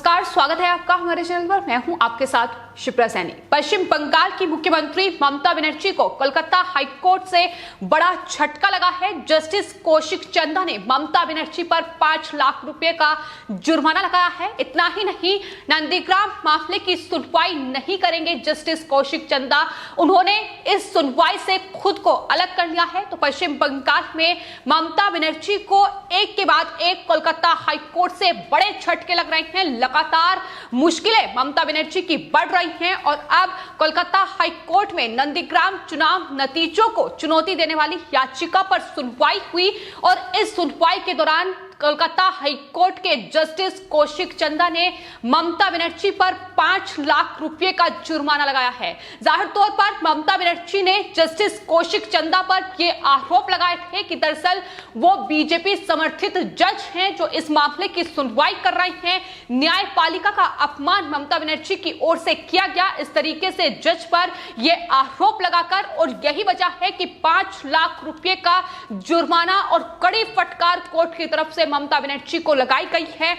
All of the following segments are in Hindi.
नमस्कार, स्वागत है आपका हमारे चैनल पर। मैं हूं आपके साथ शिप्रा सैनी। पश्चिम बंगाल की मुख्यमंत्री ममता बनर्जी को कोलकाता हाईकोर्ट से बड़ा झटका लगा है। जस्टिस कौशिक चंदा ने ममता बनर्जी पर 5 लाख रुपए का जुर्माना लगाया है। इतना ही नहीं, नंदीग्राम मामले की सुनवाई नहीं करेंगे जस्टिस कौशिक चंदा। उन्होंने इस सुनवाई से खुद को अलग कर लिया है। तो पश्चिम बंगाल में ममता बनर्जी को एक के बाद एक कोलकाता हाईकोर्ट से बड़े झटके लग रहे हैं। लगातार मुश्किलें ममता बनर्जी की बढ़ रही हैं और अब कोलकाता हाईकोर्ट में नंदीग्राम चुनाव नतीजों को चुनौती देने वाली याचिका पर सुनवाई हुई और इस सुनवाई के दौरान कोलकाता हाईकोर्ट के जस्टिस कौशिक चंदा ने ममता बनर्जी पर 5 लाख रुपए का जुर्माना लगाया है। जाहिर तौर पर ममता बनर्जी ने जस्टिस कौशिक चंदा पर यह आरोप लगाए थे कि दरअसल वो बीजेपी समर्थित जज हैं जो इस मामले की सुनवाई कर रहे हैं। न्यायपालिका का अपमान ममता बनर्जी की ओर से किया गया, इस तरीके से जज पर यह आरोप लगाकर, और यही वजह है कि 5 लाख रुपए का जुर्माना और कड़ी फटकार कोर्ट की तरफ से ममता बनर्जी को लगाई गई है।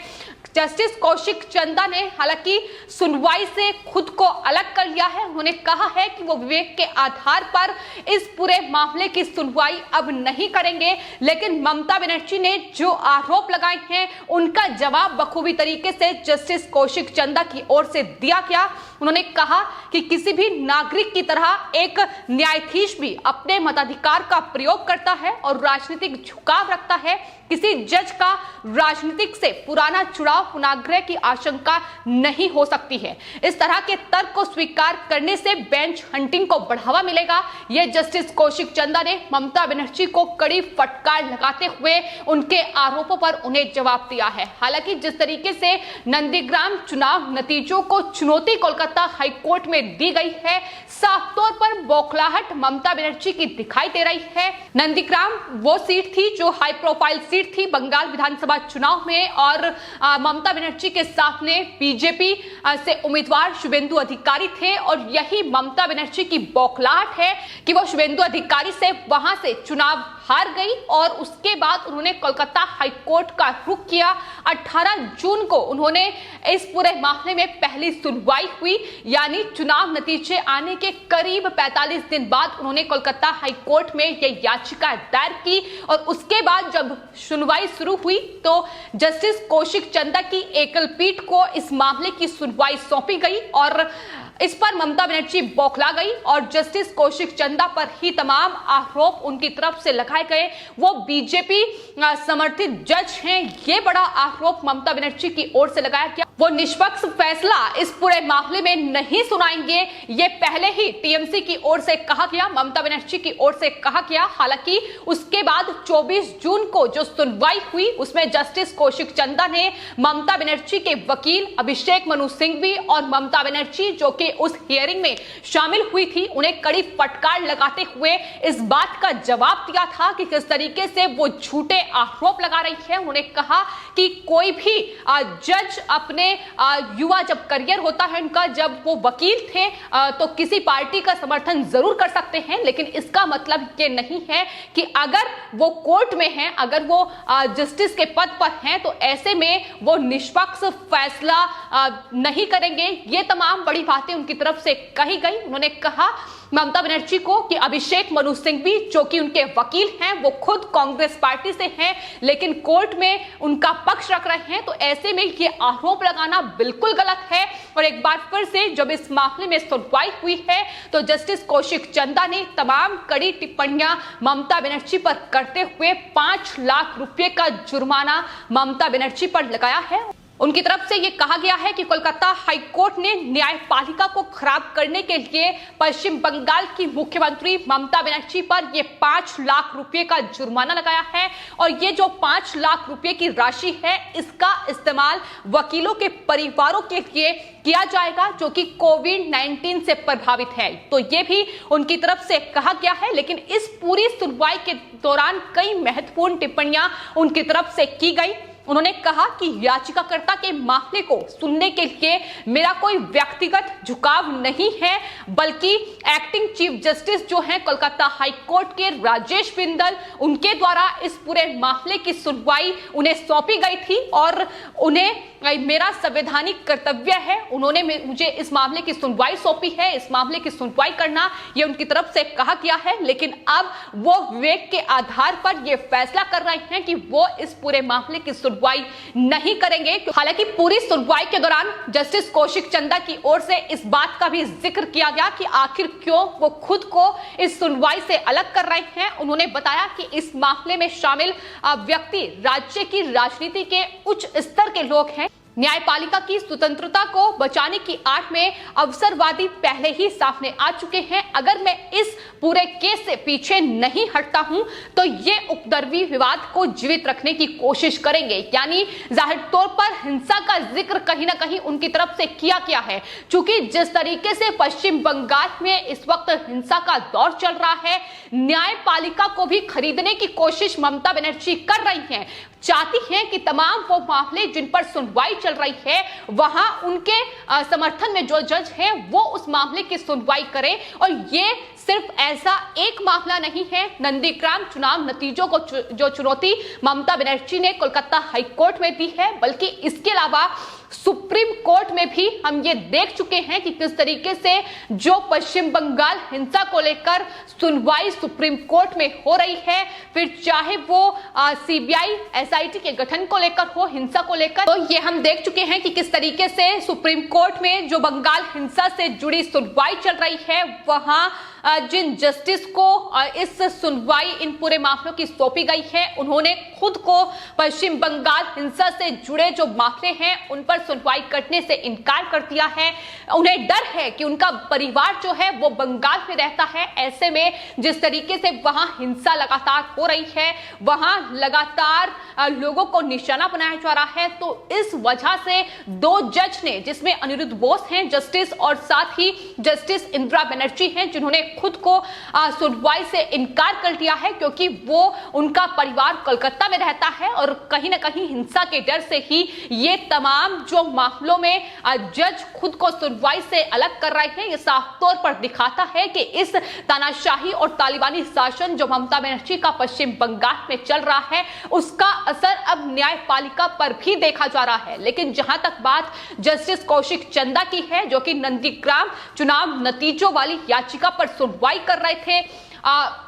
जस्टिस कौशिक चंदा ने हालांकि सुनवाई से खुद को अलग कर लिया है। उन्होंने कहा है कि वो विवेक के आधार पर इस पूरे मामले की सुनवाई अब नहीं करेंगे, लेकिन ममता बनर्जी ने जो आरोप लगाए हैं उनका जवाब बखूबी तरीके से जस्टिस कौशिक चंदा की ओर से दिया गया। उन्होंने कहा कि किसी भी नागरिक की तरह एक न्यायाधीश भी अपने मताधिकार का प्रयोग करता है और राजनीतिक झुकाव रखता है। किसी जज का राजनीतिक से पुराना चुनाव पुनर्ग्रह की आशंका नहीं हो सकती है। इस तरह के तर्क को स्वीकार करने से बेंच हंटिंग को बढ़ावा मिलेगा। यह जस्टिस कौशिक चंदा ने ममता बनर्जी को कड़ी फटकार लगाते हुए उनके आरोपों पर उन्हें जवाब दिया है। हालांकि जिस तरीके से नंदीग्राम चुनाव नतीजों को चुनौती कोलकाता हाईकोर्ट में दी गई है, साफ तौर पर बौखलाहट ममता बनर्जी की दिखाई दे रही है। नंदीग्राम वो सीट थी जो हाई प्रोफाइल सीट थी बंगाल विधानसभा चुनाव में, और ममता बनर्जी के सामने बीजेपी से उम्मीदवार शुभेंदु अधिकारी थे, और यही ममता बनर्जी की बौखलाहट है कि वो शुभेंदु अधिकारी से वहां से चुनाव हार गई और उसके बाद उन्होंने कोलकाता हाईकोर्ट का रुख किया। 18 जून को उन्होंने इस पूरे मामले में पहली सुनवाई हुई, यानी चुनाव नतीजे आने के करीब 45 दिन बाद उन्होंने कोलकाता हाईकोर्ट में यह याचिका दायर की, और उसके बाद जब सुनवाई शुरू हुई तो जस्टिस कौशिक चंदा की एकल पीठ को इस मामले की सुनवाई सौंपी गई और इस पर ममता बनर्जी बौखला गई और जस्टिस कौशिक चंदा पर ही तमाम आरोप उनकी तरफ से लगाए गए। वो बीजेपी समर्थित जज हैं, ये बड़ा आरोप ममता बनर्जी की ओर से लगाया गया। वो निष्पक्ष फैसला इस पूरे मामले में नहीं सुनाएंगे, ये पहले ही टीएमसी की ओर से कहा गया, ममता बनर्जी की ओर से कहा गया। हालांकि उसके बाद 24 जून को जो सुनवाई हुई उसमें जस्टिस कौशिक चंदा ने ममता बनर्जी के वकील अभिषेक मनु सिंघवी और ममता बनर्जी जो कि उस हियरिंग में शामिल हुई थी, उन्हें कड़ी फटकार लगाते हुए इस बात का जवाब दिया था कि किस तरीके से वो झूठे आरोप लगा रही है। उन्होंने कहा कि कोई भी जज अपने युवा जब करियर होता है उनका, जब वो वकील थे तो किसी पार्टी का समर्थन जरूर कर सकते हैं, लेकिन इसका मतलब ये नहीं है कि अगर वो कोर्ट में हैं, अगर वो जस्टिस के पद पर हैं, तो ऐसे में वो निष्पक्ष फैसला नहीं करेंगे। ये तमाम बड़ी बातें उनकी तरफ से कही गई। उन्होंने कहा ममता बनर्जी को कि अभिषेक मनु सिंघवी जो कि उनके वकील हैं, वो खुद कांग्रेस पार्टी से हैं लेकिन कोर्ट में उनका पक्ष रख रहे हैं, तो ऐसे में ये आरोप लगाना बिल्कुल गलत है। और एक बार फिर से जब इस मामले में सुनवाई हुई है तो जस्टिस कौशिक चंदा ने तमाम कड़ी टिप्पणियां ममता बनर्जी पर करते हुए 5 लाख रुपए का जुर्माना ममता बनर्जी पर लगाया है। उनकी तरफ से यह कहा गया है कि कोलकाता हाईकोर्ट ने न्यायपालिका को खराब करने के लिए पश्चिम बंगाल की मुख्यमंत्री ममता बनर्जी पर यह 5 लाख रुपए का जुर्माना लगाया है, और ये जो 5 लाख रुपए की राशि है इसका इस्तेमाल वकीलों के परिवारों के लिए किया जाएगा जो कि कोविड-19 से प्रभावित है। तो ये भी उनकी तरफ से कहा गया है, लेकिन इस पूरी सुनवाई के दौरान कई महत्वपूर्ण टिप्पणियां उनकी तरफ से की गई। उन्होंने कहा कि याचिकाकर्ता के मामले को सुनने के लिए मेरा कोई व्यक्तिगत झुकाव नहीं है, बल्कि एक्टिंग चीफ जस्टिस जो हैं कोलकाता हाई कोर्ट के राजेश बिंदल, उनके द्वारा इस पूरे मामले की सुनवाई उन्हें सौंपी गई थी और उन्हें मेरा संवैधानिक कर्तव्य है, उन्होंने मुझे इस मामले की सुनवाई सौंपी है, इस मामले की सुनवाई करना ये उनकी तरफ से कहा गया है। लेकिन अब वो विवेक के आधार पर ये फैसला कर रहे हैं कि वो इस पूरे मामले की सुनवाई नहीं करेंगे। हालांकि पूरी सुनवाई के दौरान जस्टिस कौशिक चंदा की ओर से इस बात का भी जिक्र किया गया कि आखिर क्यों वो खुद को इस सुनवाई से अलग कर रहे हैं। उन्होंने बताया कि इस मामले में शामिल व्यक्ति राज्य की राजनीति के उच्च स्तर के लोग हैं। न्यायपालिका की स्वतंत्रता को बचाने की आड़ में अवसरवादी पहले ही सामने आ चुके हैं। अगर मैं इस पूरे केस से पीछे नहीं हटता हूं तो ये उपद्रवी विवाद को जीवित रखने की कोशिश करेंगे। यानी जाहिर तौर पर हिंसा का जिक्र कहीं ना कहीं उनकी तरफ से किया गया है। चूंकि जिस तरीके से पश्चिम बंगाल में इस वक्त हिंसा का दौर चल रहा है, न्यायपालिका को भी खरीदने की कोशिश ममता बनर्जी कर रही हैं, चाहती हैं कि तमाम वो मामले जिन पर सुनवाई चल रही है वहां उनके समर्थन में जो जज हैं वो उस मामले की सुनवाई करें। और ये सिर्फ ऐसा एक मामला नहीं है। नंदीग्राम चुनाव नतीजों को जो चुनौती ममता बनर्जी ने कोलकाता हाई कोर्ट में दी है, बल्कि इसके अलावा सुप्रीम कोर्ट में भी हम ये देख चुके हैं कि किस तरीके से जो पश्चिम बंगाल हिंसा को लेकर सुनवाई सुप्रीम कोर्ट में हो रही है, फिर चाहे वो सीबीआई एसआईटी के गठन को लेकर हो, हिंसा को लेकर, तो ये हम देख चुके हैं कि किस तरीके से सुप्रीम कोर्ट में जो बंगाल हिंसा से जुड़ी सुनवाई चल रही है वहां जिन जस्टिस को इस सुनवाई इन पूरे मामलों की सौंपी गई है, उन्होंने खुद को पश्चिम बंगाल हिंसा से जुड़े जो मामले हैं उन पर सुनवाई करने से इनकार कर दिया है। उन्हें डर है कि उनका परिवार जो है वो बंगाल में रहता है। ऐसे में जिस तरीके से वहां हिंसा लगातार हो रही है, वहां लगातार लोगों को निशाना बनाया जा रहा है, तो इस वजह से दो जज ने, जिसमें अनिरुद्ध बोस हैं जस्टिस और साथ ही जस्टिस इंदिरा बनर्जी हैं, जिन्होंने खुद को सुनवाई से इनकार कर दिया है, क्योंकि वो उनका परिवार कोलकाता में रहता है और कहीं ना कहीं हिंसा के डर से ही ये तमाम जो मामलों में जज खुद को सुनवाई से अलग कर रहे हैं। ये साफ तौर पर दिखाता है कि इस तानाशाही और तालिबानी शासन जो ममता बनर्जी का पश्चिम बंगाल में चल रहा है, उसका असर अब न्यायपालिका पर भी देखा जा रहा है। लेकिन जहां तक बात जस्टिस कौशिक चंदा की है, जो कि नंदीग्राम चुनाव नतीजों वाली याचिका पर सुनवाई कर रहे थे,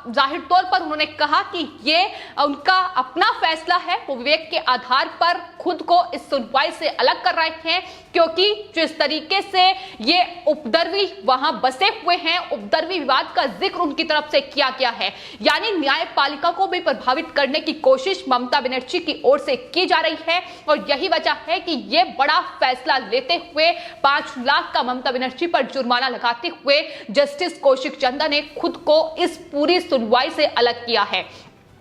जाहिर तौर पर उन्होंने कहा कि ये उनका अपना फैसला है, वो विवेक के आधार पर खुद को इस सुनवाई से अलग कर रहे हैं, क्योंकि जिस तरीके से ये उपद्रवी वहां बसे हुए हैं, उपद्रवी विवाद का जिक्र उनकी तरफ से किया गया है, यानी न्यायपालिका को भी प्रभावित करने की कोशिश ममता बनर्जी की ओर से की जा रही है। और यही वजह है कि ये बड़ा फैसला लेते हुए 5 लाख का ममता बनर्जी पर जुर्माना लगाते हुए जस्टिस कौशिक चंदा ने खुद को इस पूरी सुनवाई से अलग किया है।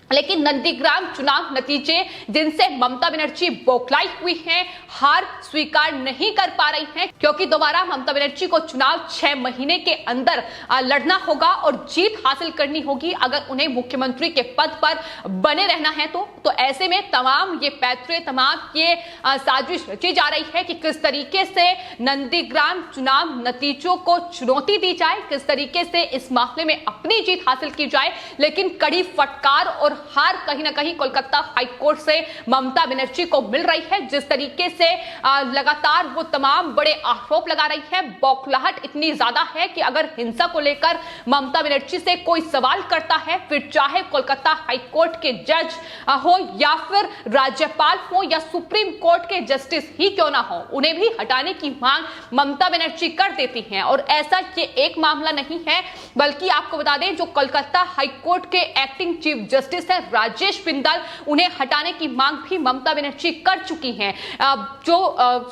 लेकिन नंदीग्राम चुनाव नतीजे जिनसे ममता बनर्जी बौखलाई हुई हैं, हार स्वीकार नहीं कर पा रही हैं, क्योंकि दोबारा ममता बनर्जी को चुनाव 6 महीने के अंदर लड़ना होगा और जीत हासिल करनी होगी अगर उन्हें मुख्यमंत्री के पद पर बने रहना है। तो ऐसे में तमाम ये पैतरे, तमाम ये साजिश रची जा रही है कि किस तरीके से नंदीग्राम चुनाव नतीजों को चुनौती दी जाए, किस तरीके से इस मामले में अपनी जीत हासिल की जाए। लेकिन कड़ी फटकार और हार कहीं ना कहीं कोलकाता हाई कोर्ट से ममता बनर्जी को मिल रही है। जिस तरीके से लगातार वो तमाम बड़े आरोप लगा रही है, बौखलाहट इतनी ज्यादा है कि अगर हिंसा को लेकर ममता बनर्जी से कोई सवाल करता है, फिर चाहे कोलकाता हाई कोर्ट के जज हो या फिर राज्यपाल हो या सुप्रीम कोर्ट के जस्टिस ही क्यों ना हो, उन्हें भी हटाने की मांग ममता बनर्जी कर देती हैं। और ऐसा ये एक मामला नहीं है, बल्कि आपको बता दें जो कोलकाता हाई कोर्ट के एक्टिंग चीफ जस्टिस है राजेश बिंदल, उन्हें हटाने की मांग भी ममता बनर्जी कर चुकी हैं। जो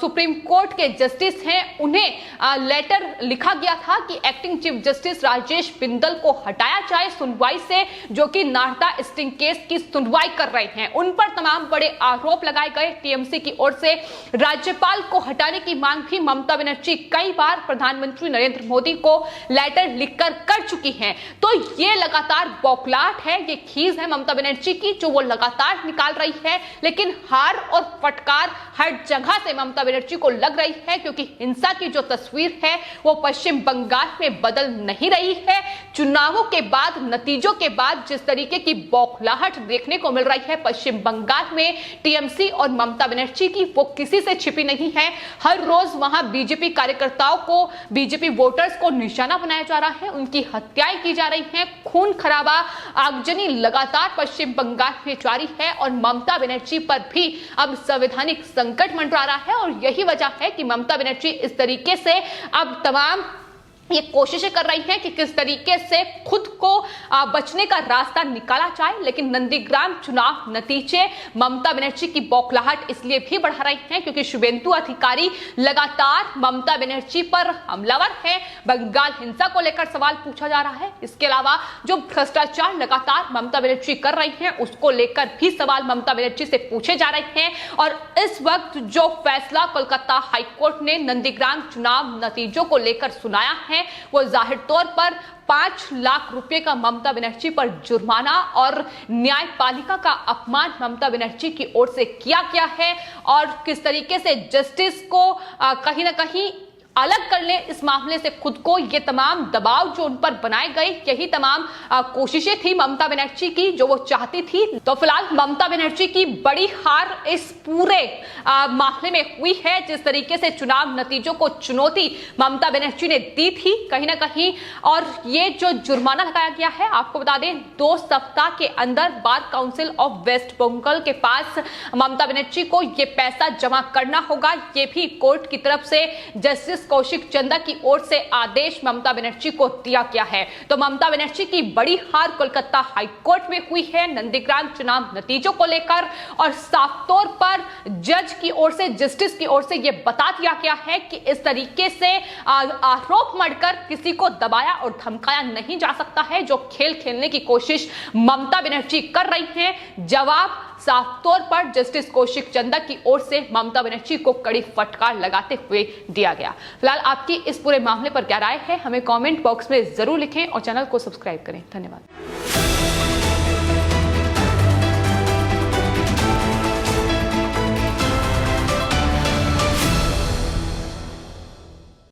सुप्रीम कोर्ट के जस्टिस हैं, उन्हें लेटर लिखा गया था कि acting chief justice Rajesh Bindal को हटाया जाए सुनवाई से, जो कि नारदा स्टिंग केस की सुनवाई कर रहे हैं। उन पर तमाम बड़े आरोप लगाए गए। टीएमसी की ओर से राज्यपाल को हटाने की मांग भी ममता बनर्जी कई बार प्रधानमंत्री नरेंद्र मोदी को लेटर लिखकर कर चुकी हैं। तो ये लगातार बौखलाहट है, ये खीज है ममता ममता बनर्जी की जो वो लगातार निकाल रही है, लेकिन हार और फटकार हर जगह से ममता बनर्जी को लग रही है, क्योंकि हिंसा की जो तस्वीर है वो पश्चिम बंगाल में बदल नहीं रही है। चुनावों के बाद, नतीजों के बाद जिस तरीके की बौखलाहट देखने को मिल रही है पश्चिम बंगाल में टीएमसी और ममता बनर्जी की, वो किसी से छिपी नहीं है। हर रोज वहां बीजेपी कार्यकर्ताओं को, बीजेपी वोटर्स को निशाना बनाया जा रहा है, उनकी हत्याएं की जा रही हैं, खून खराबा, आगजनी लगातार पश्चिम बंगाल में जारी है और ममता बनर्जी पर भी अब संवैधानिक संकट मंडरा रहा है। और यही वजह है कि ममता बनर्जी इस तरीके से अब तमाम ये कोशिशें कर रही हैं कि किस तरीके से खुद को बचने का रास्ता निकाला जाए। लेकिन नंदीग्राम चुनाव नतीजे ममता बनर्जी की बौखलाहट इसलिए भी बढ़ा रही हैं क्योंकि शुभेंदु अधिकारी लगातार ममता बनर्जी पर हमलावर है। बंगाल हिंसा को लेकर सवाल पूछा जा रहा है। इसके अलावा जो भ्रष्टाचार लगातार ममता बनर्जी कर रही हैं उसको लेकर भी सवाल ममता बनर्जी से पूछे जा रहे हैं। और इस वक्त जो फैसला कोलकाता हाईकोर्ट ने नंदीग्राम चुनाव नतीजों को लेकर सुनाया है वो जाहिर तौर पर 5 लाख रुपए का ममता बनर्जी पर जुर्माना और न्यायपालिका का अपमान ममता बनर्जी की ओर से किया गया है। और किस तरीके से जस्टिस को कहीं ना कहीं अलग कर ले इस मामले से खुद को, ये तमाम दबाव जो उन पर बनाए गए, यही तमाम कोशिशें थी ममता बनर्जी की जो वो चाहती थी। तो फिलहाल ममता बनर्जी की बड़ी हार इस पूरे मामले में हुई है। जिस तरीके से चुनाव नतीजों को चुनौती ममता बनर्जी ने दी थी कहीं ना कहीं, और ये जो जुर्माना लगाया गया है, आपको बता दें 2 सप्ताह के अंदर bar council of West Bengal के पास ममता बनर्जी को ये पैसा जमा करना होगा। ये भी कोर्ट की तरफ से जस्टिस कौशिक चंदा की ओर से आदेश ममता बनर्जी को दिया गया है। तो ममता बनर्जी की बड़ी हार कोलकाता हाईकोर्ट में हुई है नंदीग्राम चुनाव नतीजों को लेकर। और साफ तौर पर जज की ओर से, जस्टिस की ओर से यह बता दिया गया है कि इस तरीके से आरोप मढ़कर किसी को दबाया और धमकाया नहीं जा सकता है। जो खेल खेलने की कोशिश ममता बनर्जी कर रही हैं, जवाब साफ तौर पर जस्टिस कौशिक चंदा की ओर से ममता बनर्जी को कड़ी फटकार लगाते हुए दिया गया। फिलहाल आपकी इस पूरे मामले पर क्या राय है, हमें कमेंट बॉक्स में जरूर लिखें और चैनल को सब्सक्राइब करें। धन्यवाद।